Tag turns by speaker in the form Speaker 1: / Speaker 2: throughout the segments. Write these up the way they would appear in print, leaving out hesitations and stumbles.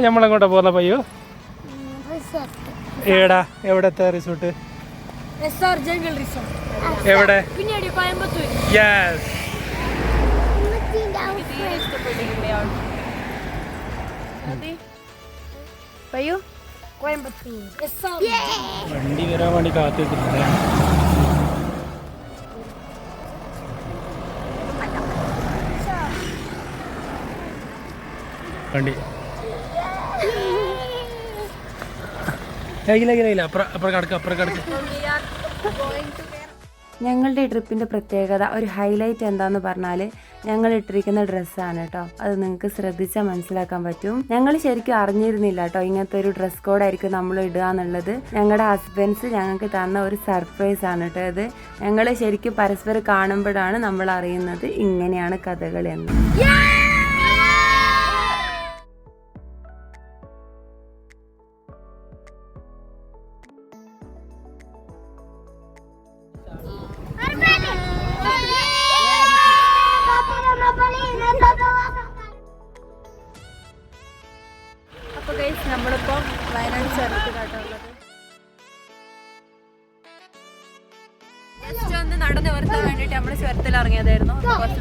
Speaker 1: നമ്മളെങ്ങോട്ടാ പോകുന്ന പയ്യോ? ഏടാ എവിടത്തെ റിസോർട്ട്? എവിടെ? യെസ്. വണ്ടി വരാൻ വേണ്ടി കാത്തിട്ടുണ്ട്. വണ്ടി
Speaker 2: ഞങ്ങളുടെ ട്രിപ്പിൻ്റെ പ്രത്യേകത, ഒരു ഹൈലൈറ്റ് എന്താന്ന് പറഞ്ഞാൽ ഞങ്ങൾ ഇട്ടിരിക്കുന്ന ഡ്രസ്സാണ് കേട്ടോ. അത് നിങ്ങൾക്ക് ശ്രദ്ധിച്ചാൽ മനസ്സിലാക്കാൻ പറ്റും. ഞങ്ങൾ ശരിക്കും അറിഞ്ഞിരുന്നില്ല കേട്ടോ ഇങ്ങനത്തെ ഒരു ഡ്രസ് കോഡായിരിക്കും നമ്മൾ ഇടുക എന്നുള്ളത്. ഞങ്ങളുടെ ഹസ്ബൻഡ്സ് ഞങ്ങൾക്ക് തന്ന ഒരു സർപ്രൈസ് ആണ് കേട്ടോ ഇത്. ഞങ്ങൾ ശരിക്കും പരസ്പരം കാണുമ്പോഴാണ് നമ്മൾ അറിയുന്നത് ഇങ്ങനെയാണ് കഥകൾ എന്ന്.
Speaker 3: അപ്പോൾ ഗൈസ് നമ്മളിപ്പോൾ വയനാട് ചുരത്തിലാട്ടുള്ളത്. ജസ്റ്റ് ഒന്ന് നടന്ന് വരുത്താൻ വേണ്ടിയിട്ട് നമ്മൾ ചുരത്തിൽ ഇറങ്ങിയതായിരുന്നു. കുറച്ച്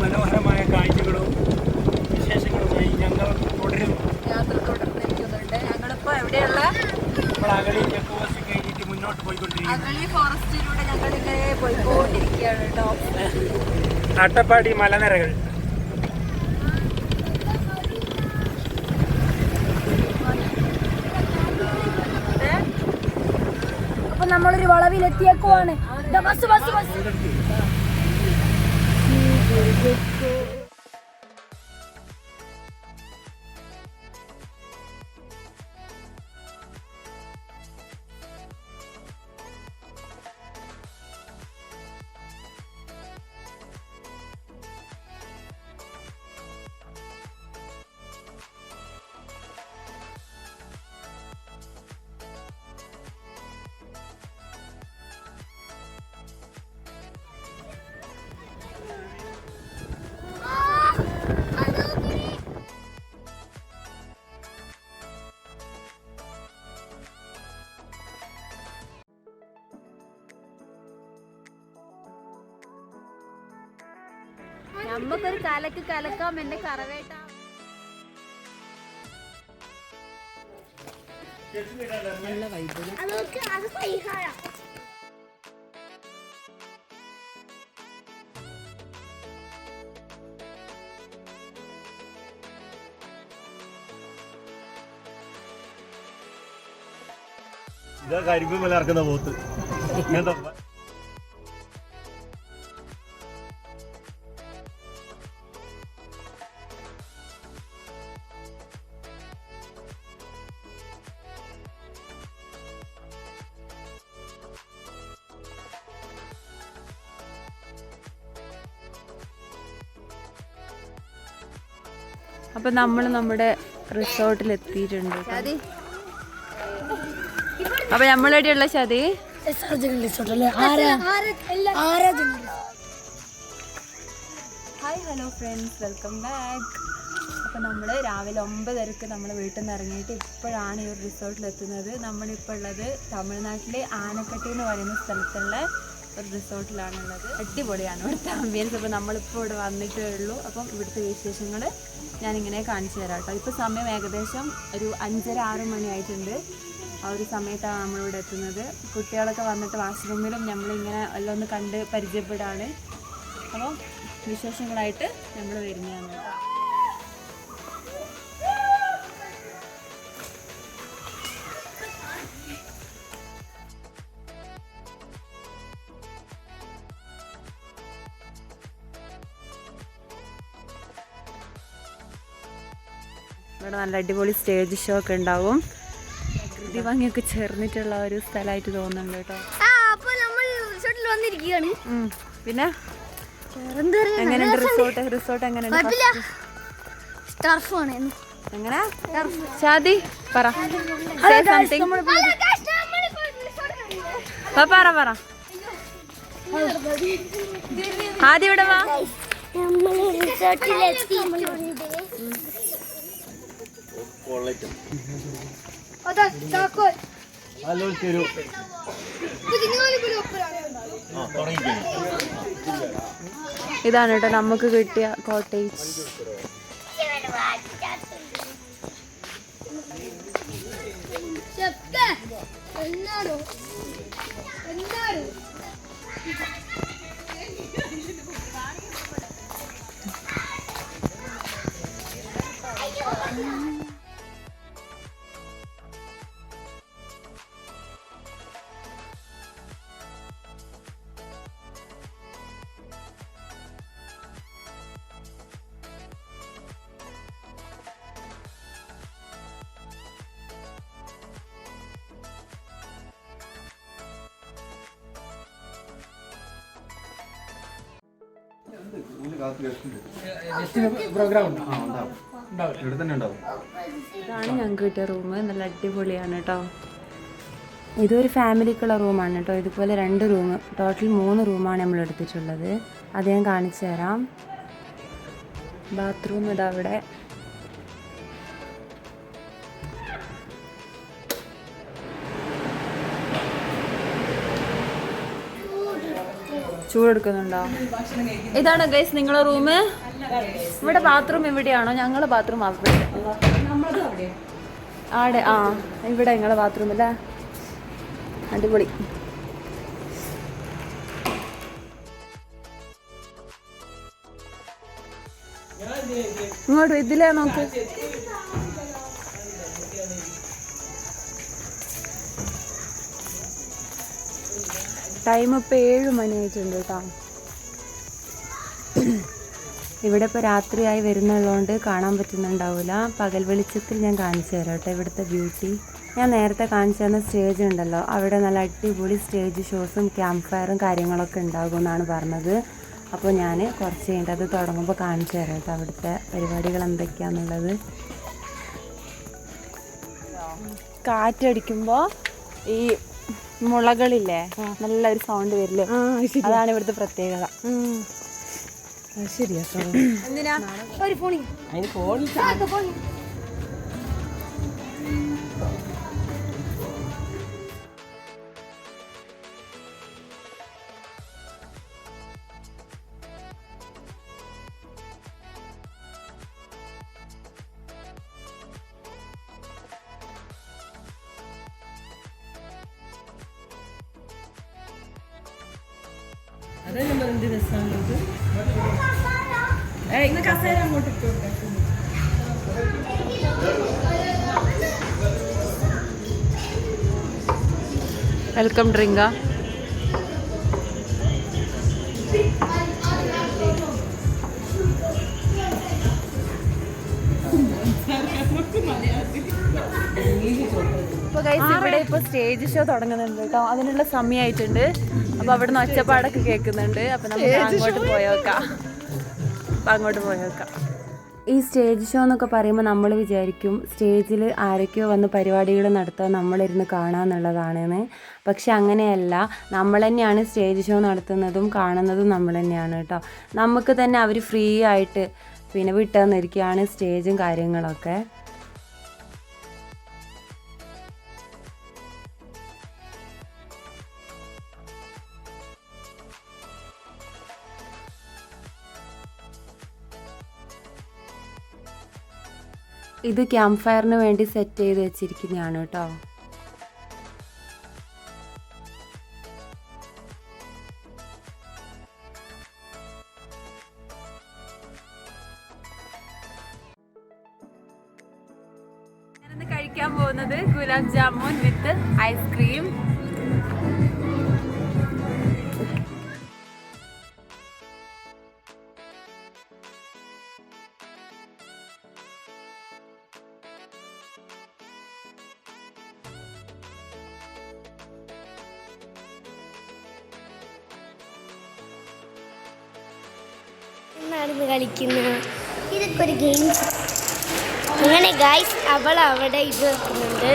Speaker 1: മനോഹരമായ കാഴ്ചകളും വിശേഷങ്ങളുമായി ഞങ്ങൾ
Speaker 3: യാത്ര തുടർന്നിരിക്കുന്നുണ്ട്. ഞങ്ങളിപ്പോൾ എവിടെയുള്ള
Speaker 1: മുന്നോട്ട് പോയിക്കൊണ്ടിരിക്കുന്നു.
Speaker 3: അഗളി ഫോറസ്റ്റിലൂടെ ഞങ്ങളിങ്ങനെ പോയിക്കൊണ്ടിരിക്കുകയാണ് കേട്ടോ.
Speaker 1: അട്ടപ്പാടി മലനിരകൾ.
Speaker 3: അപ്പൊ നമ്മളൊരു വളവിലെത്തിയേക്കുവാണ്. Bus bus bus. നമുക്കൊരു കലക്ക് കലക്കാം എന്റെ കറവേട്ട. നല്ല വൈബ്.
Speaker 4: ഇതാ കരിമ്പ് ഇറക്കുന്ന പോത്ത്.
Speaker 2: അപ്പം നമ്മൾ നമ്മുടെ റിസോർട്ടിൽ എത്തിയിട്ടുണ്ട്. അപ്പം നമ്മളെവിടെയുള്ള ഷാദി? Hi hello friends, welcome back. അപ്പോൾ നമ്മൾ രാവിലെ 9:30 നമ്മൾ വീട്ടിൽ നിന്ന് ഇറങ്ങിയിട്ട് ഇപ്പോഴാണ് ഈ ഒരു റിസോർട്ടിലെത്തുന്നത്. നമ്മളിപ്പോൾ ഉള്ളത് തമിഴ്നാട്ടിലെ ആനക്കട്ടി എന്ന് പറയുന്ന സ്ഥലത്തുള്ള ഒരു റിസോർട്ടിലാണുള്ളത്. അടിപൊളിയാണ് ഇവിടുത്തെ ആംബിയൻസ്. അപ്പോൾ നമ്മളിപ്പോൾ ഇവിടെ വന്നിട്ടേ ഉള്ളൂ. അപ്പം ഇവിടുത്തെ വിശേഷങ്ങൾ ഞാനിങ്ങനെ കാണിച്ചു തരാം കേട്ടോ. ഇപ്പോൾ സമയം ഏകദേശം ഒരു 5:30-6 മണി ആയിട്ടുണ്ട്. ആ ഒരു സമയത്താണ് നമ്മളിവിടെ എത്തുന്നത്. കുട്ടികളൊക്കെ വന്നിട്ട് വാഷ്റൂമിലും നമ്മളിങ്ങനെ എല്ലാം ഒന്ന് കണ്ട് പരിചയപ്പെടാണ്. അപ്പം വിശേഷങ്ങളായിട്ട് നമ്മൾ വരുന്നതാണ്. ഇവിടെ നല്ല അടിപൊളി സ്റ്റേജ് ഷോ ഒക്കെ ഉണ്ടാവും. പ്രകൃതി ഭംഗിയൊക്കെ ചേർന്നിട്ടുള്ള ഒരു സ്ഥലമായിട്ട് തോന്നുന്നുണ്ട് കേട്ടോ. പിന്നെ എങ്ങനെയുണ്ട് റിസോർട്ട് എങ്ങനെയുണ്ട്? എങ്ങനെ ഷാദി പറ പറ ആദ്യം ഇവിടെ വാ. ഇതാണ് കേട്ടോ നമുക്ക് കിട്ടിയ കോട്ടേജ്. ഇതാണ് ഞങ്ങൾക്ക് കിട്ടിയ റൂം. നല്ല അടിപൊളിയാണ് കേട്ടോ. ഇതൊരു ഫാമിലിക്കുള്ള റൂമാണ് കേട്ടോ. ഇതുപോലെ 2 റൂം, ടോട്ടൽ 3 റൂമാണ് നമ്മൾ എടുത്തിട്ടുള്ളത്. അത് ഞാൻ കാണിച്ചു തരാം. ബാത്റൂം ഇതാ അവിടെ. ചൂടെടുക്കുന്നുണ്ടോ? ഇതാണ് ഗൈസ് നിങ്ങളെ റൂം. ഇവിടെ ബാത്റൂം ഇവിടെയാണോ? ഞങ്ങളെ ബാത്റൂം അവിടെ ആടെ. ആ ഇവിടെ നിങ്ങളെ ബാത്റൂം അല്ലേ? അടിപൊളി. ഇങ്ങോട്ട് ഇതിലേ നോക്ക്. ടൈം ഇപ്പോൾ 7 മണി ആയിട്ടുണ്ട് കേട്ടോ. ഇവിടെ ഇപ്പോൾ രാത്രിയായി വരുന്നുള്ളതുകൊണ്ട് കാണാൻ പറ്റുന്നുണ്ടാവില്ല. പകൽ വെളിച്ചത്തിൽ ഞാൻ കാണിച്ചു തരാം കേട്ടോ ഇവിടുത്തെ ബ്യൂട്ടി. ഞാൻ നേരത്തെ കാണിച്ചു തന്ന സ്റ്റേജ് ഉണ്ടല്ലോ, അവിടെ നല്ല അടിപൊളി സ്റ്റേജ് ഷോസും ക്യാമ്പ് ഫയറും കാര്യങ്ങളൊക്കെ ഉണ്ടാകും എന്നാണ് പറഞ്ഞത്. അപ്പോൾ ഞാൻ കുറച്ച് കഴിഞ്ഞിട്ട് അത് തുടങ്ങുമ്പോൾ കാണിച്ചു തരാം കേട്ടോ അവിടുത്തെ പരിപാടികൾ എന്തൊക്കെയാണെന്നുള്ളത്. കാറ്റടിക്കുമ്പോൾ ഈ മുളകളില്ലേ നല്ലൊരു സൗണ്ട് വരില്ലേ, അതാണ് ഇവിടുത്തെ പ്രത്യേകത. ശരിയാ. എന്തിനാ ഒരു ഫോണി വെൽക്കം ഡ്രിങ്കാ. ഇപ്പോൾ ഗൈസ് ഇവിടെ ഇപ്പോൾ സ്റ്റേജ് ഷോ തുടങ്ങുന്നുണ്ട് കേട്ടോ. അതിനുള്ള സമയമായിട്ടുണ്ട്. അപ്പോൾ അവിടുന്ന് ഒച്ചപ്പാടൊക്കെ കേൾക്കുന്നുണ്ട്. അപ്പോൾ നമുക്ക് അങ്ങോട്ട് പോയേക്കാം. ഈ സ്റ്റേജ് ഷോ എന്നൊക്കെ പറയുമ്പോൾ നമ്മൾ വിചാരിക്കും സ്റ്റേജിൽ ആരൊക്കെയോ വന്ന് പരിപാടികൾ നടത്തുക, നമ്മളിരുന്ന് കാണാമെന്നുള്ളതാണെന്ന്. പക്ഷെ അങ്ങനെയല്ല, നമ്മൾ തന്നെയാണ് സ്റ്റേജ് ഷോ നടത്തുന്നതും കാണുന്നതും നമ്മൾ തന്നെയാണ് കേട്ടോ. നമുക്ക് തന്നെ അവർ ഫ്രീ ആയിട്ട് പിന്നെ വിട്ടുതന്നിരിക്കുകയാണ് സ്റ്റേജും കാര്യങ്ങളൊക്കെ. ഇത് ക്യാമ്പ് ഫയറിന് വേണ്ടി സെറ്റ് ചെയ്ത് വെച്ചിരിക്കുന്നതാണ് കേട്ടോ. ഞാനിന്ന് കഴിക്കാൻ പോകുന്നത് ഗുലാബ് ജാമുൻ വിത്ത് ഐസ്ക്രീം.
Speaker 5: ഇരുന്ന് കളിക്കുന്ന ഇതൊക്കെ ഒരു ഗെയിം. അങ്ങനെ ഗൈസ് അവൾ അവിടെ ഇത് വെക്കുന്നുണ്ട്.